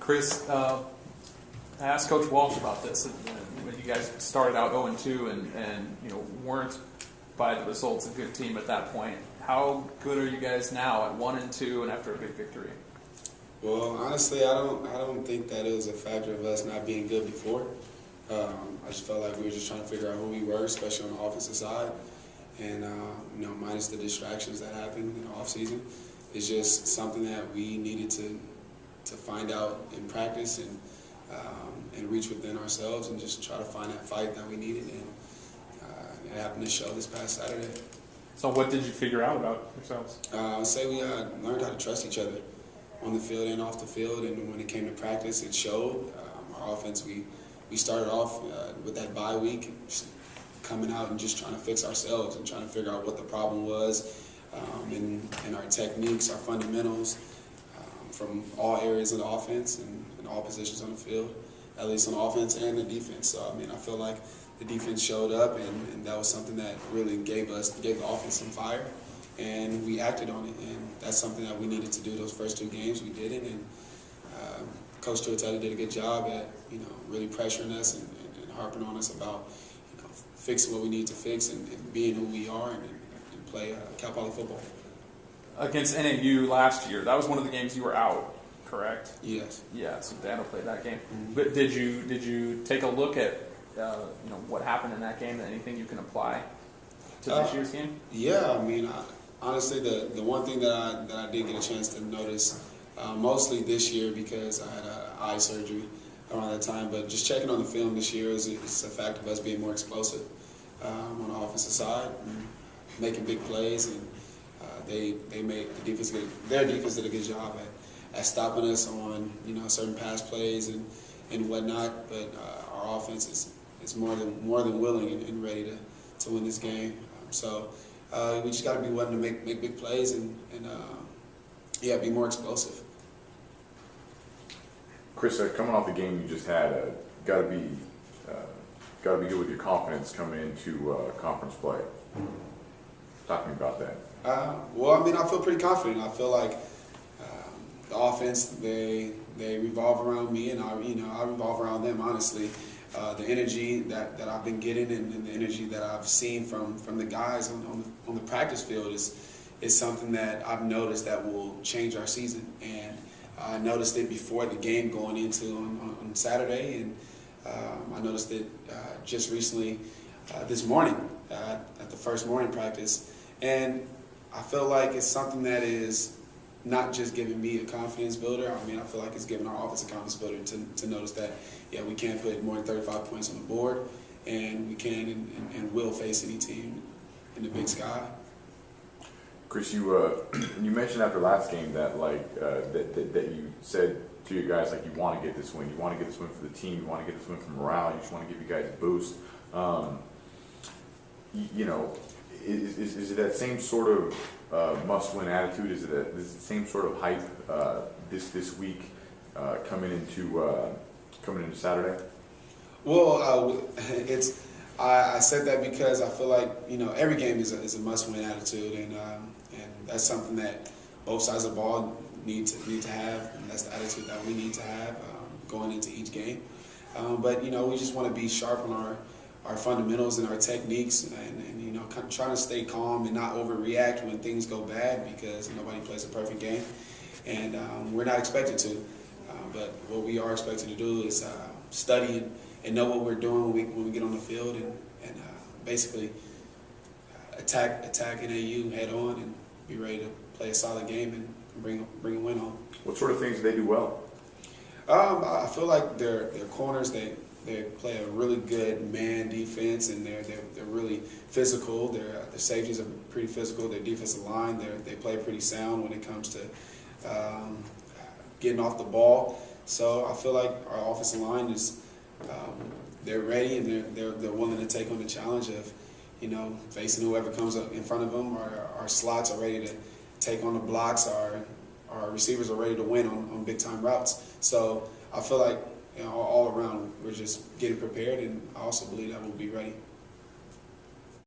Chris, I asked Coach Walsh about this when you guys started out 0-2 and weren't by the results a good team at that point. How good are you guys now at 1-2 and after a big victory? Well, honestly, I don't think that it was a factor of us not being good before. I just felt like we were just trying to figure out who we were, especially on the offensive side, and minus the distractions that happened in the off season. It's just something that we needed to find out in practice and reach within ourselves and just try to find that fight that we needed, and it happened to show this past Saturday. So what did you figure out about yourselves? I would say we learned how to trust each other on the field and off the field, and when it came to practice, it showed. Our offense, we started off with that bye week, coming out and just trying to fix ourselves and trying to figure out what the problem was in our techniques, our fundamentals, from all areas of the offense and all positions on the field, at least on the offense and the defense. So, I feel like the defense showed up, and that was something that really gave the offense some fire, and we acted on it, and that's something that we needed to do those first two games. We did it, and Coach Tortelli did a good job at really pressuring us and harping on us about fixing what we need to fix and being who we are and play Cal Poly football. Against NAU last year, that was one of the games you were out, correct? Yes. Yeah, so Daniel played that game. Mm-hmm. But did you take a look at what happened in that game? Anything you can apply to this year's game? Yeah, honestly, the one thing that I did get a chance to notice, mostly this year because I had eye surgery around that time, but just checking on the film this year is a fact of us being more explosive on the offensive side, and making big plays, and they made their defense did a good job at stopping us on certain pass plays and whatnot. But our offense is more than willing and ready to win this game. So we just got to be willing to make big plays and be more explosive. Chris, coming off the game you just had, got to be good with your confidence coming into conference play. Talk to me about that. I feel pretty confident. I feel like the offense they revolve around me, and I revolve around them. Honestly, the energy that I've been getting and the energy that I've seen from the guys on the practice field is something that I've noticed that will change our season. And I noticed it before the game going into on Saturday, and I noticed it just recently this morning at the first morning practice. And I feel like it's something that is not just giving me a confidence builder. I feel like it's giving our offense a confidence builder to notice that, we can put more than 35 points on the board, and we can and will face any team in the Big Sky. Chris, you mentioned after last game that that you said to your guys you want to get this win. You want to get this win for the team. You want to get this win for morale. You just want to give you guys a boost. Is it that same sort of must-win attitude? Is it the same sort of hype this week coming into Saturday? Well, I said that because I feel like every game is a must-win attitude, and that's something that both sides of the ball need to have, and that's the attitude that we need to have going into each game. But we just want to be sharp on our fundamentals and our techniques, and trying to stay calm and not overreact when things go bad, because nobody plays a perfect game, and we're not expected to. But what we are expected to do is study and know what we're doing when we get on the field, and basically attack NAU head on and be ready to play a solid game and bring a win home. What sort of things do they do well? I feel like their corners, they play a really good man defense, and they're really physical. Their safeties are pretty physical. Their defensive line, they play pretty sound when it comes to getting off the ball. So I feel like our offensive line is they're ready, and they're willing to take on the challenge of facing whoever comes up in front of them. Our slots are ready to take on the blocks. Our receivers are ready to win on big time routes. So I feel like all around we're just getting prepared, and I also believe that we'll be ready.